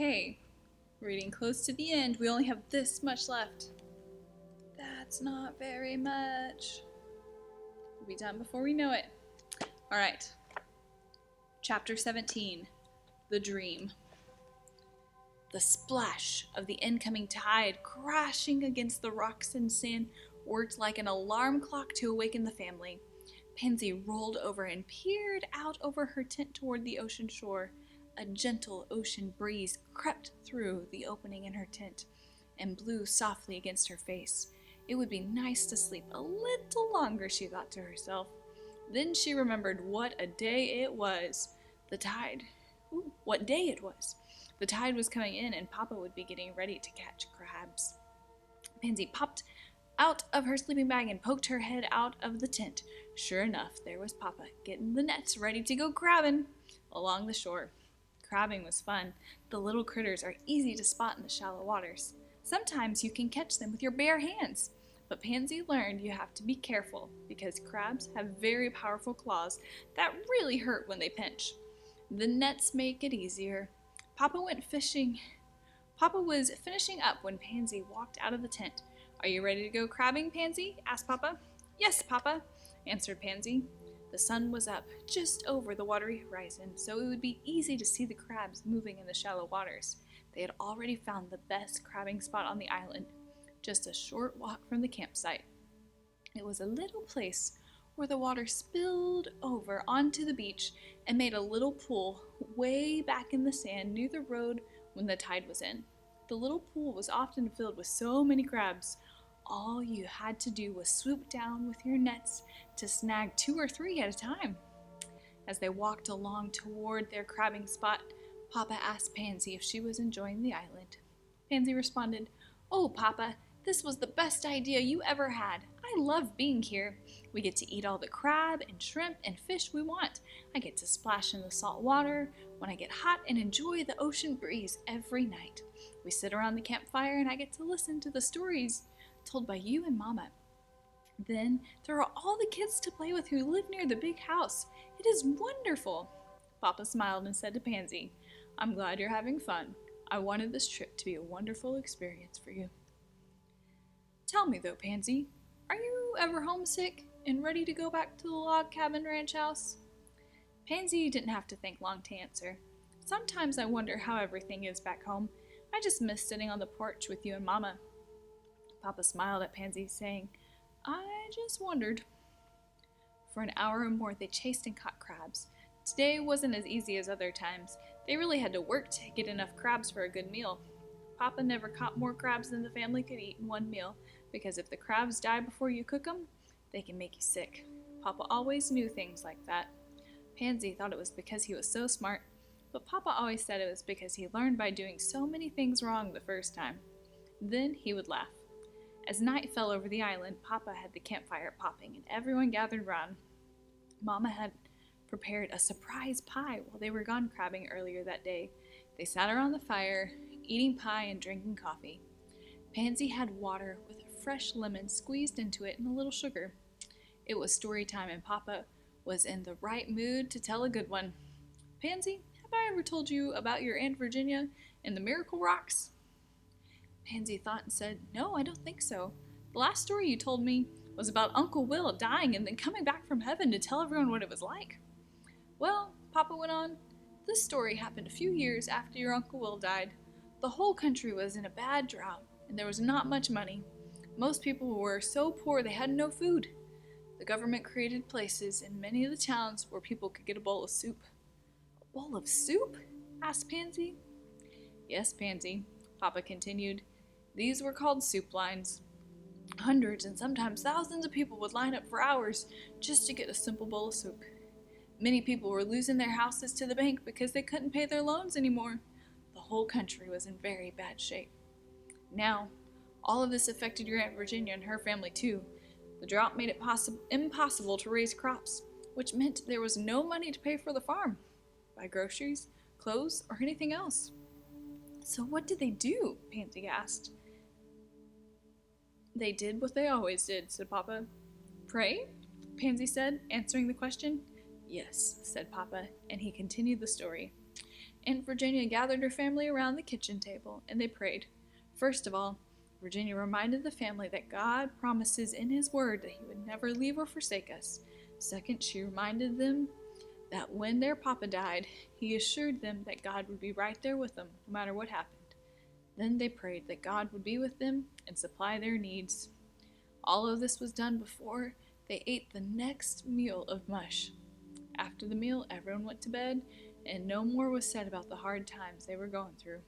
Okay, we're getting close to the end. We only have this much left. That's not very much. We'll be done before we know it. Alright. Chapter 17. The Dream. The splash of the incoming tide crashing against the rocks and sand worked like an alarm clock to awaken the family. Pansy rolled over and peered out over her tent toward the ocean shore. A gentle ocean breeze crept through the opening in her tent and blew softly against her face. It would be nice to sleep a little longer, she thought to herself. Then she remembered what a day it was. The tide. What day it was. The tide was coming in and Papa would be getting ready to catch crabs. Pansy popped out of her sleeping bag and poked her head out of the tent. Sure enough, there was Papa, getting the nets ready to go crabbing along the shore. Crabbing was fun. The little critters are easy to spot in the shallow waters. Sometimes you can catch them with your bare hands. But Pansy learned you have to be careful because crabs have very powerful claws that really hurt when they pinch. The nets make it easier. Papa was finishing up when Pansy walked out of the tent. Are you ready to go crabbing, Pansy? Asked Papa. Yes, Papa, answered Pansy. The sun was up just over the watery horizon, so it would be easy to see the crabs moving in the shallow waters. They had already found the best crabbing spot on the island, just a short walk from the campsite. It was a little place where the water spilled over onto the beach and made a little pool way back in the sand near the road when the tide was in. The little pool was often filled with so many crabs. All you had to do was swoop down with your nets to snag 2 or 3 at a time. As they walked along toward their crabbing spot, Papa asked Pansy if she was enjoying the island. Pansy responded, "Oh, Papa, this was the best idea you ever had. I love being here. We get to eat all the crab and shrimp and fish we want. I get to splash in the salt water when I get hot and enjoy the ocean breeze every night. We sit around the campfire and I get to listen to the stories told by you and Mama. Then there are all the kids to play with who live near the big house. It is wonderful." Papa smiled and said to Pansy, "I'm glad you're having fun. I wanted this trip to be a wonderful experience for you." Tell me though, Pansy, are you ever homesick and ready to go back to the log cabin ranch house? Pansy didn't have to think long to answer. Sometimes I wonder how everything is back home. I just miss sitting on the porch with you and Mama. Papa smiled at Pansy, saying, "I just wondered." For an hour or more they chased and caught crabs. Today wasn't as easy as other times. They really had to work to get enough crabs for a good meal. Papa never caught more crabs than the family could eat in one meal, because if the crabs die before you cook them, they can make you sick. Papa always knew things like that. Pansy thought it was because he was so smart, but Papa always said it was because he learned by doing so many things wrong the first time. Then he would laugh. As night fell over the island, Papa had the campfire popping and everyone gathered round. Mama had prepared a surprise pie while they were gone crabbing earlier that day. They sat around the fire, eating pie and drinking coffee. Pansy had water with a fresh lemon squeezed into it and a little sugar. It was story time and Papa was in the right mood to tell a good one. "Pansy, have I ever told you about your Aunt Virginia and the Miracle Rocks?" Pansy thought and said, "No, I don't think so. The last story you told me was about Uncle Will dying and then coming back from heaven to tell everyone what it was like." "Well," Papa went on, "this story happened a few years after your Uncle Will died. The whole country was in a bad drought, and there was not much money. Most people were so poor they had no food. The government created places in many of the towns where people could get a bowl of soup." "A bowl of soup?" asked Pansy. "Yes, Pansy," Papa continued. "These were called soup lines. Hundreds and sometimes thousands of people would line up for hours just to get a simple bowl of soup. Many people were losing their houses to the bank because they couldn't pay their loans anymore. The whole country was in very bad shape. Now, all of this affected your Aunt Virginia and her family too. The drought made it impossible to raise crops, which meant there was no money to pay for the farm, buy groceries, clothes, or anything else." "So what did they do?" Pansy asked. "They did what they always did," said Papa. "Pray?" Pansy said, answering the question. "Yes," said Papa, and he continued the story. Aunt Virginia gathered her family around the kitchen table, and they prayed. First of all, Virginia reminded the family that God promises in His Word that He would never leave or forsake us. Second, she reminded them that when their papa died, He assured them that God would be right there with them, no matter what happened. Then they prayed that God would be with them and supply their needs. All of this was done before they ate the next meal of mush. After the meal, everyone went to bed, and no more was said about the hard times they were going through.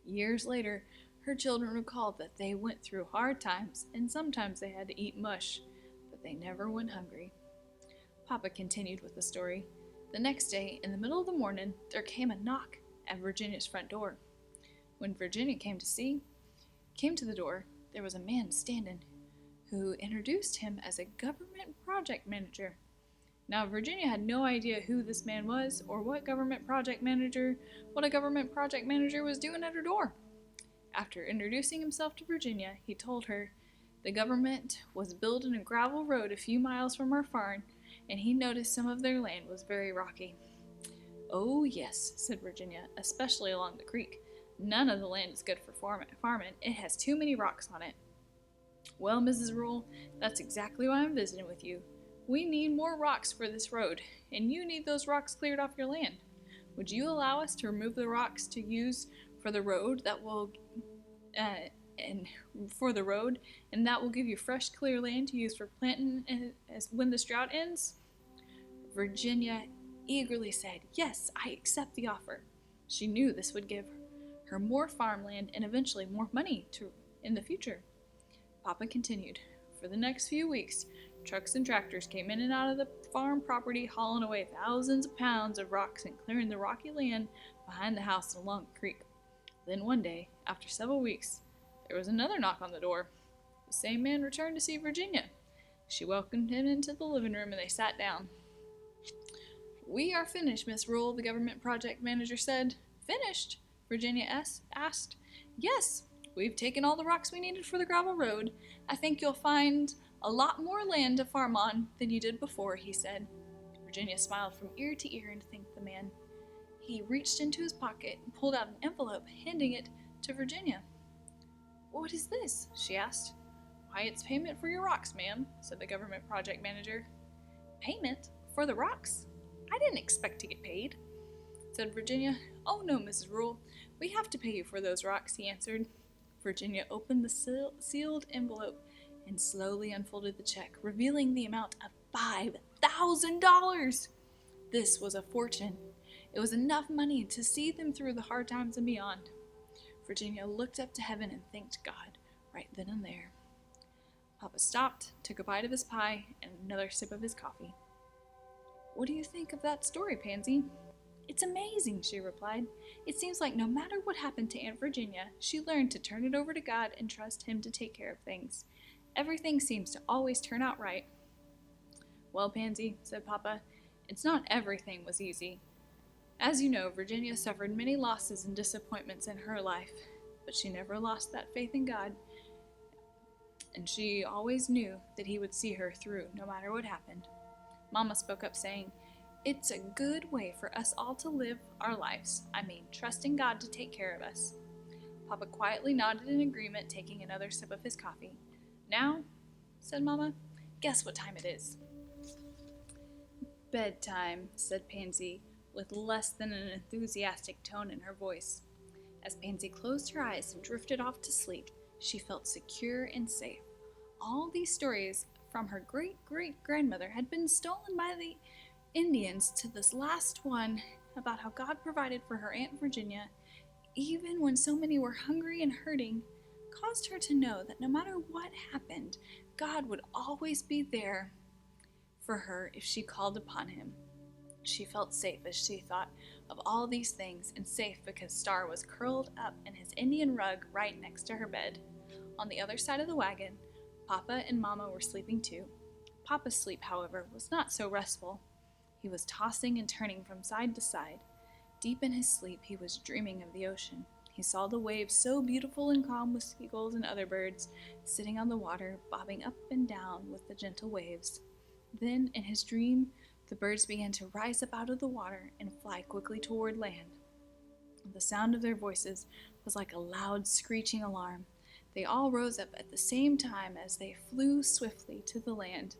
Years later, her children recalled that they went through hard times, and sometimes they had to eat mush, but they never went hungry. Papa continued with the story. The next day, in the middle of the morning, there came a knock at Virginia's front door. When Virginia came to the door, there was a man standing who introduced him as a government project manager. Now, Virginia had no idea who this man was or what a government project manager was doing at her door. After introducing himself to Virginia, he told her the government was building a gravel road a few miles from our farm, and he noticed some of their land was very rocky. "Oh, yes," said Virginia, "especially along the creek. None of the land is good for farming. It has too many rocks on it." "Well, Mrs. Rule, that's exactly why I'm visiting with you. We need more rocks for this road, and you need those rocks cleared off your land. Would you allow us to remove the rocks to use for the road that will give you fresh, clear land to use for planting as when this drought ends?" Virginia eagerly said, "Yes, I accept the offer." She knew this would give her more farmland and eventually more money in the future. Papa continued. For the next few weeks, trucks and tractors came in and out of the farm property, hauling away thousands of pounds of rocks and clearing the rocky land behind the house and along the creek. Then one day, after several weeks, there was another knock on the door. The same man returned to see Virginia. She welcomed him into the living room and they sat down. "We are finished, Miss Rule," the government project manager said. "Finished?" Virginia asked. "Yes, we've taken all the rocks we needed for the gravel road. I think you'll find a lot more land to farm on than you did before," he said. Virginia smiled from ear to ear and thanked the man. He reached into his pocket and pulled out an envelope, handing it to Virginia. "What is this?" she asked. "Why, it's payment for your rocks, ma'am," said the government project manager. "Payment? For the rocks? I didn't expect to get paid," said Virginia. "Oh, no, Mrs. Rule. We have to pay you for those rocks," he answered. Virginia opened the sealed envelope and slowly unfolded the check, revealing the amount of $5,000. This was a fortune. It was enough money to see them through the hard times and beyond. Virginia looked up to heaven and thanked God right then and there. Papa stopped, took a bite of his pie, and another sip of his coffee. "What do you think of that story, Pansy?" "It's amazing," she replied. "It seems like no matter what happened to Aunt Virginia, she learned to turn it over to God and trust Him to take care of things. Everything seems to always turn out right." "Well, Pansy," said Papa, "it's not everything was easy. As you know, Virginia suffered many losses and disappointments in her life, but she never lost that faith in God, and she always knew that He would see her through no matter what happened." Mama spoke up saying, "It's a good way for us all to live our lives. Trusting God to take care of us." Papa quietly nodded in agreement, taking another sip of his coffee. "Now," said Mama, "guess what time it is?" "Bedtime," said Pansy, with less than an enthusiastic tone in her voice. As Pansy closed her eyes and drifted off to sleep, she felt secure and safe. All these stories from her great-great-grandmother had been stolen by the Indians to this last one about how God provided for her Aunt Virginia, even when so many were hungry and hurting, caused her to know that no matter what happened, God would always be there for her if she called upon Him. She felt safe as she thought of all these things, and safe because Star was curled up in his Indian rug right next to her bed. On the other side of the wagon, Papa and Mama were sleeping too. Papa's sleep, however, was not so restful. He was tossing and turning from side to side. Deep in his sleep, he was dreaming of the ocean. He saw the waves so beautiful and calm with seagulls and other birds sitting on the water, bobbing up and down with the gentle waves. Then, in his dream, the birds began to rise up out of the water and fly quickly toward land. The sound of their voices was like a loud screeching alarm. They all rose up at the same time as they flew swiftly to the land.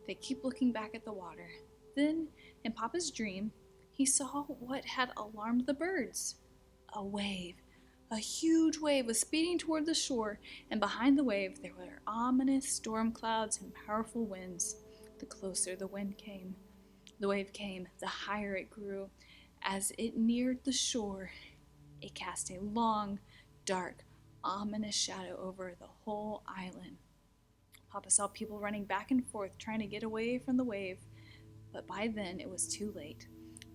They keep looking back at the water. Then, in Papa's dream, he saw what had alarmed the birds. A wave. A huge wave was speeding toward the shore, and behind the wave there were ominous storm clouds and powerful winds. The closer the wind came, the wave came, the higher it grew. As it neared the shore, it cast a long, dark, ominous shadow over the whole island. Papa saw people running back and forth trying to get away from the wave, but by then it was too late.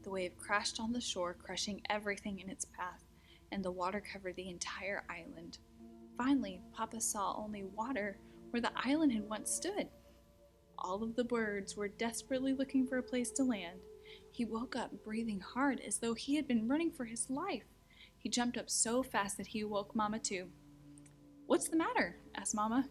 The wave crashed on the shore, crushing everything in its path, and the water covered the entire island. Finally, Papa saw only water where the island had once stood. All of the birds were desperately looking for a place to land. He woke up breathing hard as though he had been running for his life. He jumped up so fast that he woke Mama too. "What's the matter?" asked Mama.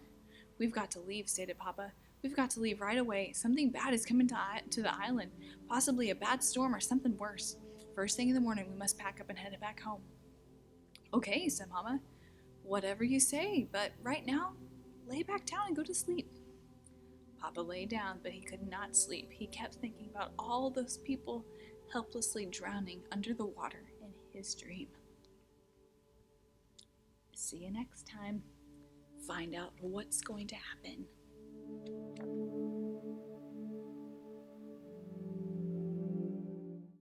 "We've got to leave," stated Papa. "We've got to leave right away. Something bad is coming to the island. Possibly a bad storm or something worse. First thing in the morning, we must pack up and head back home." "Okay," said Mama. "Whatever you say, but right now, lay back down and go to sleep." Papa lay down, but he could not sleep. He kept thinking about all those people helplessly drowning under the water in his dream. See you next time. Find out what's going to happen.